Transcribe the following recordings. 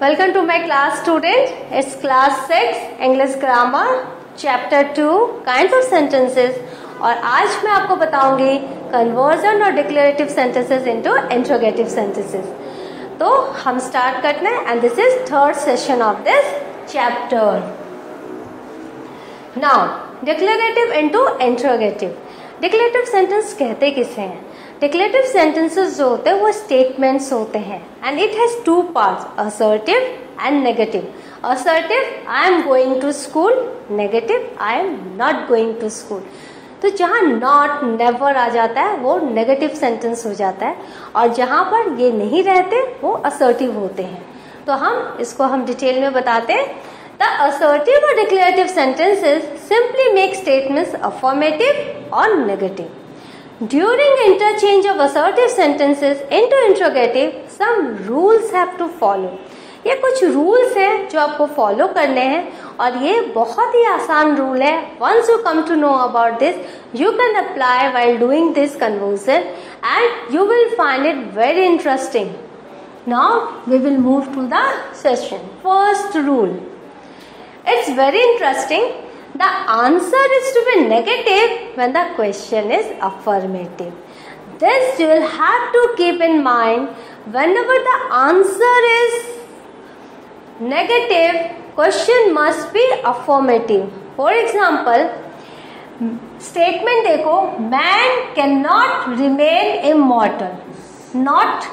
Welcome to my class student. It's class 6 English Grammar Chapter 2 Kinds of Sentences और आज मैं आपको बताऊंगी Conversion और Declarative Sentences into Interrogative Sentences. तो हम स्टार्ट करते हैं and this is third session of this chapter. Now Declarative into Interrogative. Declarative sentence कहते किसे हैं? Declarative sentences जो होते हैं वो statements होते हैं and it has two parts, assertive and negative. Assertive, I am going to school. Negative, I am not going to school. तो जहाँ not, never आ जाता है वो negative sentence हो जाता है और जहाँ पर ये नहीं रहते वो assertive होते हैं. तो हम डिटेल में बताते हैं. The assertive or declarative sentences simply make statements affirmative or negative. During interchange of assertive sentences into interrogative, some rules have to follow. ये कुछ rules हैं जो आपको follow करने हैं और ये बहुत ही आसान rule है. Once you come to know about this, you can apply while doing this conversion and you will find it very interesting. Now we will move to the session. First rule. It's very interesting. The answer is to be negative when the question is affirmative. This you will have to keep in mind whenever the answer is negative, question must be affirmative. For example, statement देखो, man cannot remain immortal. Not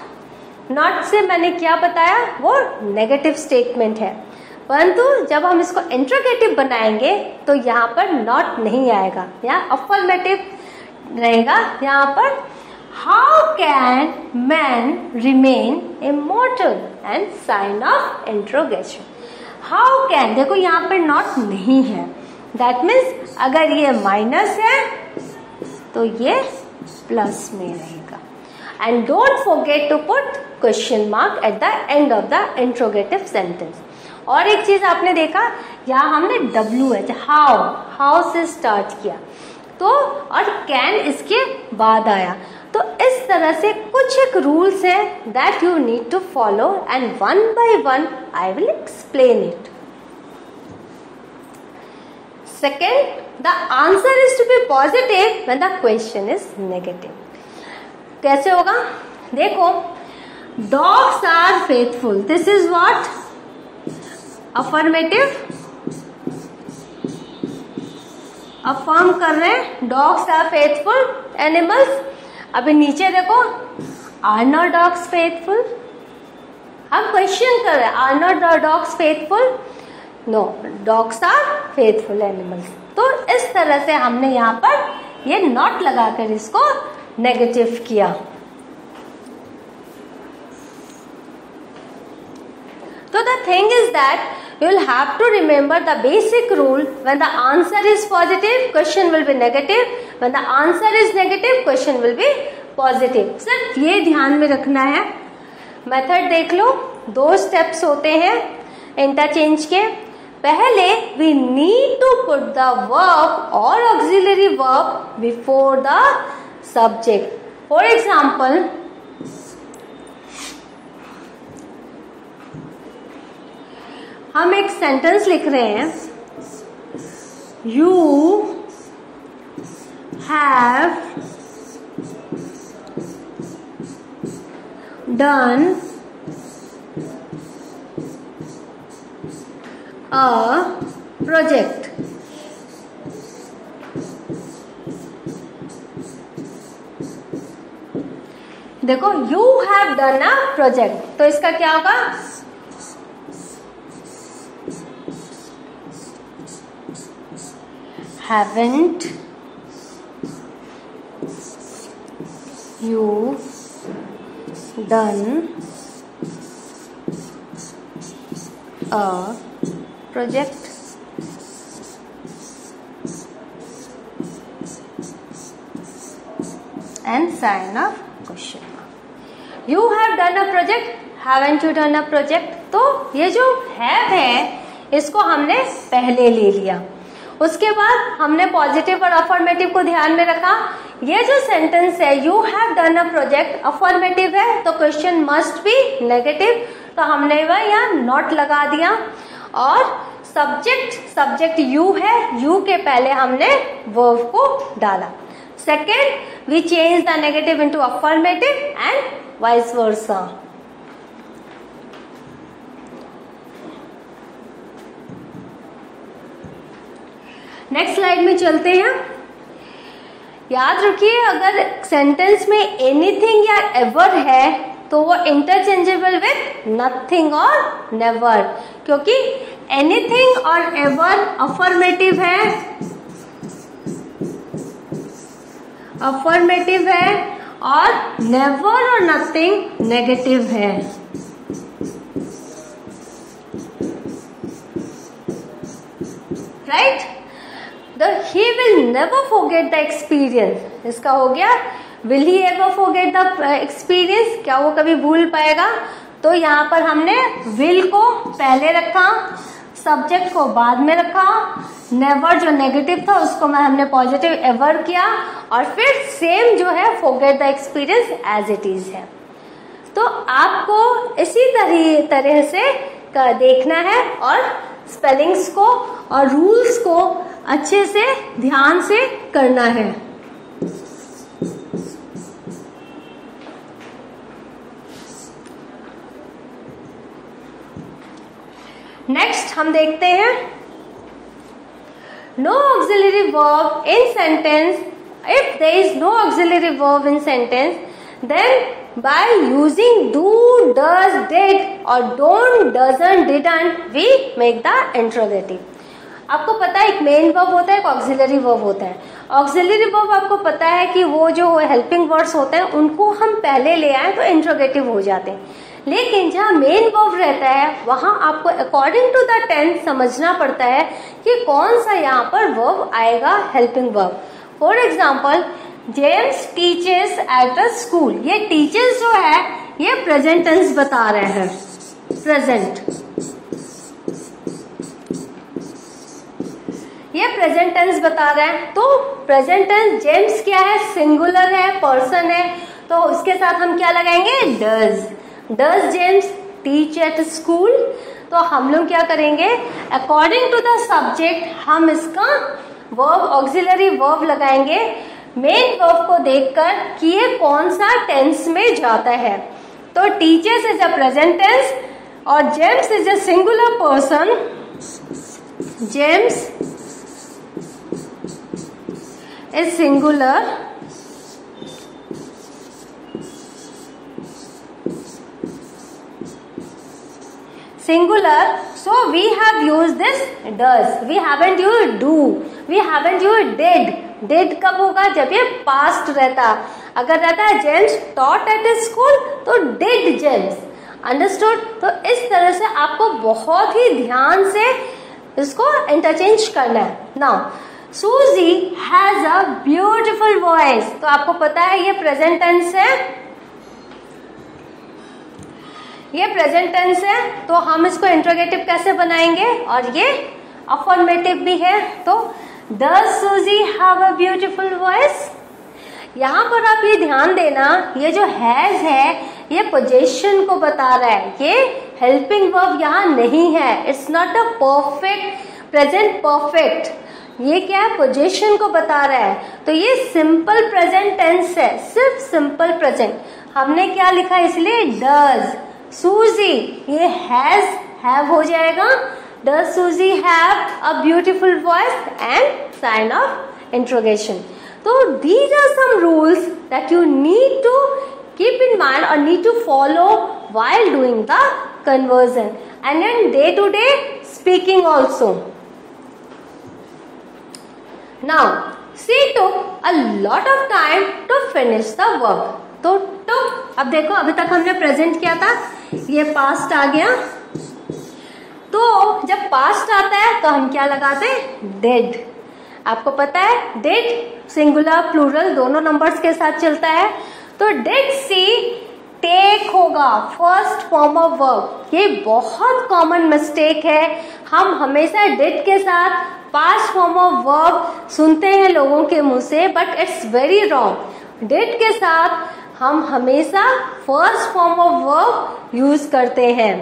से मैंने क्या बताया, वो negative statement है. परंतु जब हम इसको इंट्रोगेटिव बनाएंगे तो यहाँ पर नॉट नहीं आएगा, यहाँ अफर्मेटिव रहेगा. यहाँ पर how can man remain immortal and sign of interrogation. How can, देखो यहाँ पर नॉट नहीं है, दैट मीन्स अगर ये माइनस है तो ये प्लस में रहेगा. And don't forget to put question mark at the end of the interrogative sentence. और एक चीज आपने देखा, यहाँ हमने W है, हाउ से स्टार्ट किया तो और कैन इसके बाद आया. तो इस तरह से कुछ एक रूल्स हैं that you need to follow and one by one I will explain it. Second, the answer is to be positive when the question is negative. कैसे होगा? देखो, dogs are faithful, this is what affirmative, affirm कर रहे हैं, dogs are faithful animals. अभी नीचे देखो, are not dogs faithful. हम क्वेश्चन कर रहे हैं, are not dogs faithful? No, dogs are faithful animals. तो इस तरह से हमने यहाँ पर ये नॉट लगाकर इसको नेगेटिव किया. So the thing is that you will have to remember the basic rule. When the answer is positive, question will be negative. When the answer is negative, question will be positive. सिर्फ ये ध्यान में रखना है. Method देख लो, 2 steps होते हैं interchange के. पहले we need to put the verb or auxiliary verb before the subject. For example, हम एक सेंटेंस लिख रहे हैं, you have done a project. देखो, you have done a project, तो इसका क्या होगा? Haven't you done a project? And sign of question mark. You have done a project. Haven't you done a project? तो ये जो have है इसको हमने पहले ले लिया. उसके बाद हमने पॉजिटिव और अफर्मेटिव को ध्यान में रखा. ये जो सेंटेंस है, you have done a project, affirmative है तो क्वेश्चन मस्ट बी नेगेटिव. तो हमने वह यहाँ नॉट लगा दिया। और सब्जेक्ट यू है, यू के पहले हमने वर्ब को डाला। Second, we change the negative into affirmative and vice versa. Next slide में चलते हैं। याद रखिए, अगर सेंटेंस में एनीथिंग या एवर है तो वो इंटरचेंजेबल विथ नथिंग और नेवर, क्योंकि एनीथिंग और एवर अफर्मेटिव है और नेवर और नथिंग नेगेटिव है। Right? he will never forget the experience, इसका हो गया will he ever forget the experience, क्या वो कभी भूल पाएगा? तो यहाँ पर हमने will को पहले रखा, सब्जेक्ट को बाद में रखा, नेवर जो नेगेटिव था उसको हमने पॉजिटिव एवर किया, और फिर सेम जो है forget the experience as it is है। तो आपको इसी तरह से देखना है और स्पेलिंग्स को और रूल्स को अच्छे से ध्यान से करना है। नेक्स्ट हम देखते हैं no auxiliary verb in sentence. If there is no auxiliary verb in sentence, then by using do, does, did और don't, doesn't, didn't we make the interrogative। आपको पता है एक मेन वर्ब होता है, एक ऑक्सिलरी वर्ब होता है। ऑक्सिलरी वर्ब आपको पता है कि वो जो हेल्पिंग वर्ड्स होते हैं उनको हम पहले ले आए तो इंट्रोगेटिव हो जाते हैं, लेकिन जहाँ मेन वर्ब रहता है वहां आपको अकॉर्डिंग टू द टेंस समझना पड़ता है कि कौन सा यहाँ पर वर्ब आएगा helping verb. For example, James teaches at a school, ये टीचर्स जो है ये प्रेजेंट टेंस बता रहे हैं, प्रेजेंट, ये प्रेजेंट टेंस बता रहे हैं। तो प्रेजेंट टेंस जेम्स क्या है, सिंगुलर है, पर्सन है, तो उसके साथ हम क्या लगाएंगे, does James teach at school. तो हम लोग क्या करेंगे, अकॉर्डिंग टू द सब्जेक्ट हम इसका वर्ब ऑक्सिलरी वर्ब लगाएंगे मेन वर्ब को देखकर कि ये कौन सा टेंस में जाता है। तो teachers is a present tense और James is a singular person, James is singular, so we have used this does, we haven't used do, we haven't used did कब होगा, जब ये पास्ट रहता। अगर रहता है James taught at a school तो did जेम्स, अंडरस्टूड। तो इस तरह से आपको बहुत ही ध्यान से इसको इंटरचेंज करना है। नाउ सूजी हैज अ ब्यूटिफुल वॉइस, तो आपको पता है ये प्रेजेंट टेंस है, ये प्रेजेंट टेंस है, तो हम इसको इंट्रोगेटिव कैसे बनाएंगे, और ये अफर्मेटिव भी है। तो does Susie have a beautiful voice. यहाँ पर आप ये ध्यान देना, ये जो हैज है ये पोजीशन को बता रहा है, ये हेल्पिंग वर्ब यहाँ नहीं है, it's not a perfect present perfect, ये क्या है, पोजीशन को बता रहा है। तो ये सिंपल प्रेजेंट टेंस है, सिर्फ सिंपल प्रेजेंट। हमने क्या लिखा इसलिए डज सूजी, ये हैव हो जाएगा, does Susie have a beautiful voice and sign of interrogation. तो these are some rules that you need to keep in mind or need to follow while doing the conversion and in day-to-day speaking also. Now, she took a lot of time to finish the work. तो अब देखो, अभी तक हमने present किया था, ये past आ गया। तो जब पास्ट आता है तो हम क्या लगाते हैं, डिड। आपको पता है डिड सिंगुलर प्लूरल दोनों नंबर्स के साथ चलता है। तो डिड सी टेक होगा फर्स्ट फॉर्म ऑफ वर्ब, ये बहुत कॉमन मिस्टेक है। हम हमेशा डिड के साथ पास्ट फॉर्म ऑफ वर्ब सुनते हैं लोगों के मुंह से, but it's very wrong. Did के साथ हम हमेशा first form of verb use करते हैं।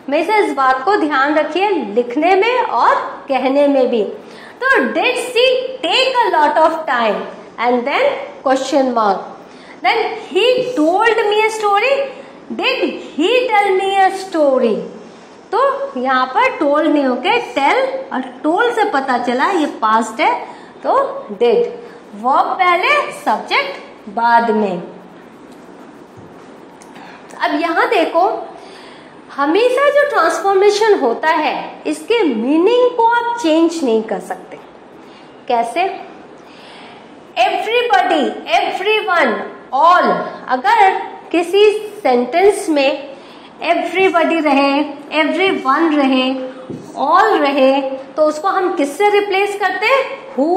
हमेशा इस बात को ध्यान रखिए लिखने में और कहने में भी। तो did she take a lot of time and then question mark, then he told me a story, did he tell me a story. तो यहाँ पर टोल्ड नहीं होके टेल, और टोल से पता चला ये पास्ट है तो डिड, वर्ब पहले सब्जेक्ट बाद में। अब यहाँ देखो, हमेशा जो ट्रांसफॉर्मेशन होता है इसके मीनिंग को आप चेंज नहीं कर सकते। कैसे? एवरीबॉडी, एवरीवन, ऑल, अगर किसी सेंटेंस में एवरीबॉडी रहे, एवरीवन रहे, ऑल रहे, तो उसको हम किससे रिप्लेस करते हैं? Who,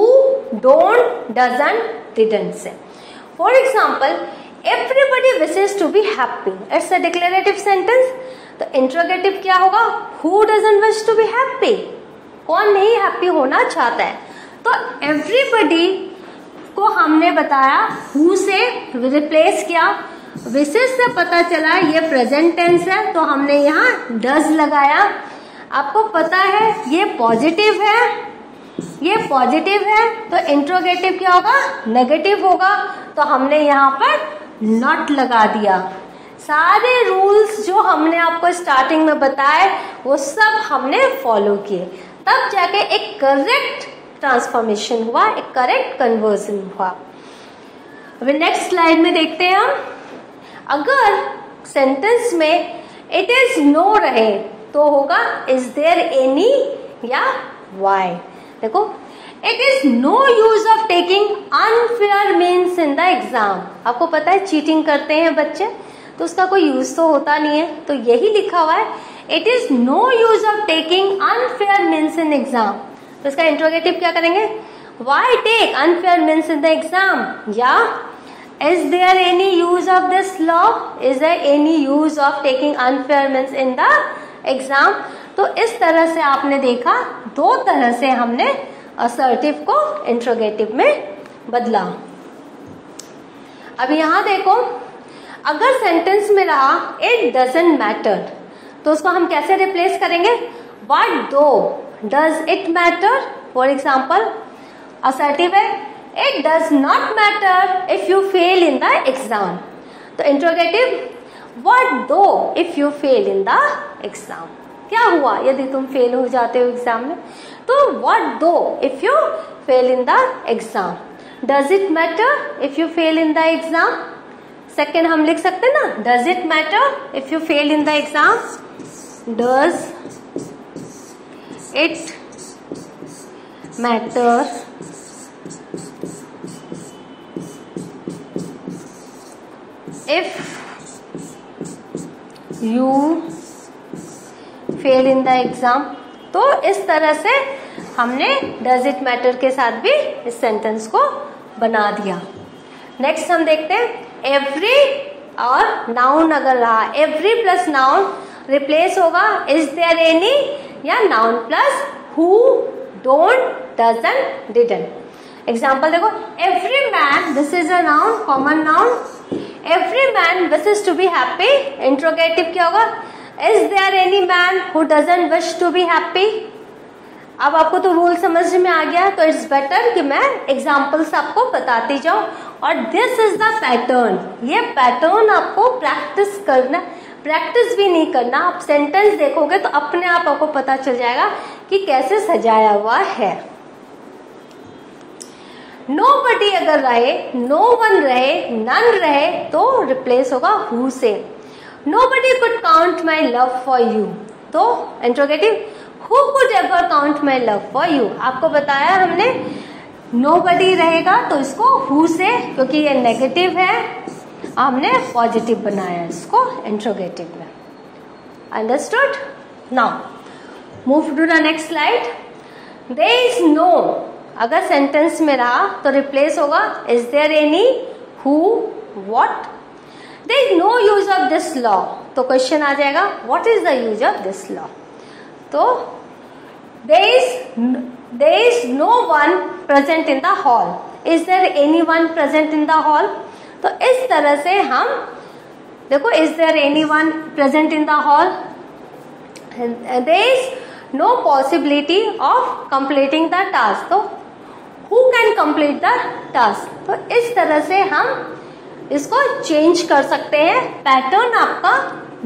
don't, doesn't, didn't say. For example, everybody wishes to be happy, it's a declarative sentence। तो इंट्रोगेटिव क्या होगा? Who doesn't wish to be happy? कौन नहीं हैप्पी होना चाहता है? तो everybody को हमने बताया who से रिप्लेस किया, विशेष से पता चला ये प्रेजेंट टेंस है तो हमने यहाँ does लगाया। आपको पता है ये पॉजिटिव है, ये पॉजिटिव है, तो इंट्रोगेटिव क्या होगा? नेगेटिव होगा, तो हमने यहाँ पर नॉट लगा दिया। सारे रूल्स जो हमने आपको स्टार्टिंग में बताए वो सब हमने फॉलो किए, तब जाके एक करेक्ट ट्रांसफॉर्मेशन हुआ, एक करेक्ट कन्वर्जन हुआ। अभी नेक्स्ट स्लाइड में देखते हैं हम, अगर सेंटेंस में इट इज नो रहे तो होगा इज देयर एनी या वाई। देखो, it is no use of taking unfair means in the exam. आपको पता है चीटिंग करते हैं बच्चे तो उसका कोई यूज तो होता नहीं है, तो यही लिखा हुआ है it is no use of taking unfair means in exam. तो इसका इंट्रोगेटिव क्या करेंगे? Why take unfair means in the exam, या is there any use of this law, is there any use of taking unfair means in the exam. तो इस तरह से आपने देखा, दो तरह से हमने असर्टिव को इंट्रोगेटिव में बदला। अब यहां देखो, अगर सेंटेंस में रहा इट डजंट मैटर तो उसको हम कैसे रिप्लेस करेंगे? What though does it matter. For example, assertive है it does not matter if you fail in the exam. तो interrogative, what though if you fail in the exam. क्या हुआ यदि तुम फेल हो जाते हो एग्जाम में? तो what though if you fail in the exam. Does it matter if you fail in the exam. Second हम लिख सकते हैं ना, does it matter if you fail in the exam. Does it matter if you fail in the exam. तो इस तरह से हमने डज इट मैटर के साथ भी इस सेंटेंस को बना दिया। नेक्स्ट हम देखते हैं, एवरी और नाउन अगर रहा, एवरी प्लस नाउन रिप्लेस होगा इज देयर एनी या noun plus who, don't, doesn't, didn't. Example देखो, every man, this is a noun, common noun, every man wishes to be happy. Interrogative क्या होगा? Is there any man who doesn't wish to be happy. अब आपको तो rule समझ में आ गया, तो इट्स बेटर कि मैं एग्जाम्पल्स आपको बताती जाऊं। और दिस इज द पैटर्न, ये पैटर्न आपको प्रैक्टिस करना, प्रैक्टिस भी नहीं करना, आप सेंटेंस देखोगे तो अपने आप आपको पता चल जाएगा कि कैसे सजाया हुआ है। नोबडी अगर रहे, नो वन रहे, नन रहे, तो रिप्लेस होगा हु से। Nobody could count my love for you, तो interrogative, who could ever count my love for you. आपको बताया हमने नोबडी रहेगा तो इसको हु से, क्योंकि ये नेगेटिव है, हमने पॉजिटिव बनाया इसको इंट्रोगेटिव में। Understood? Now move to the next slide. There is no, अगर सेंटेंस में रहा तो रिप्लेस होगा is there any, who, what. There is no use of this law, तो क्वेश्चन आ जाएगा what is the use of this law. तो there is no one present in the hall, is there anyone present in the hall। तो इस तरह से हम देखो, is there anyone present in the hall? There is no possibility of completing the task, तो who can complete the task? तो इस तरह से हम इसको चेंज कर सकते हैं, पैटर्न आपका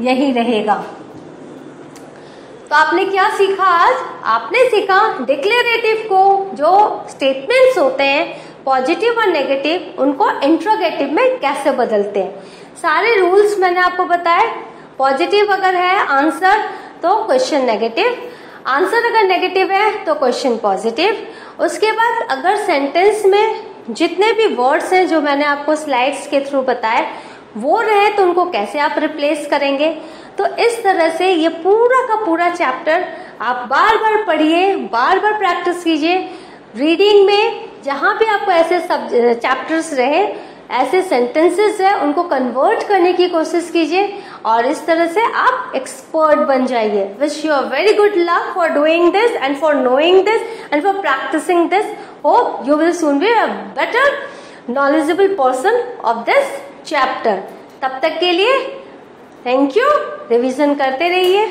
यही रहेगा। तो आपने क्या सीखा आज? आपने सीखा डिक्लेरेटिव को, जो स्टेटमेंट्स होते हैं पॉजिटिव और नेगेटिव, उनको इंट्रोगेटिव में कैसे बदलते हैं। सारे रूल्स मैंने आपको बताए। पॉजिटिव अगर है आंसर तो क्वेश्चन नेगेटिव, आंसर अगर नेगेटिव है तो क्वेश्चन पॉजिटिव। उसके बाद अगर सेंटेंस में जितने भी वर्ड्स हैं जो मैंने आपको स्लाइड्स के थ्रू बताए वो रहे तो उनको कैसे आप रिप्लेस करेंगे। तो इस तरह से ये पूरा का पूरा चैप्टर आप बार बार पढ़िए, बार बार प्रैक्टिस कीजिए। रीडिंग में जहाँ भी आपको ऐसे सब चैप्टर्स रहे, ऐसे सेंटेंसेस है, उनको कन्वर्ट करने की कोशिश कीजिए और इस तरह से आप एक्सपर्ट बन जाइए। Wish you a very good luck for doing this and for knowing this and for practising this. Hope you will soon be a better knowledgeable person of this chapter. तब तक के लिए थैंक यू। रिवीजन करते रहिए।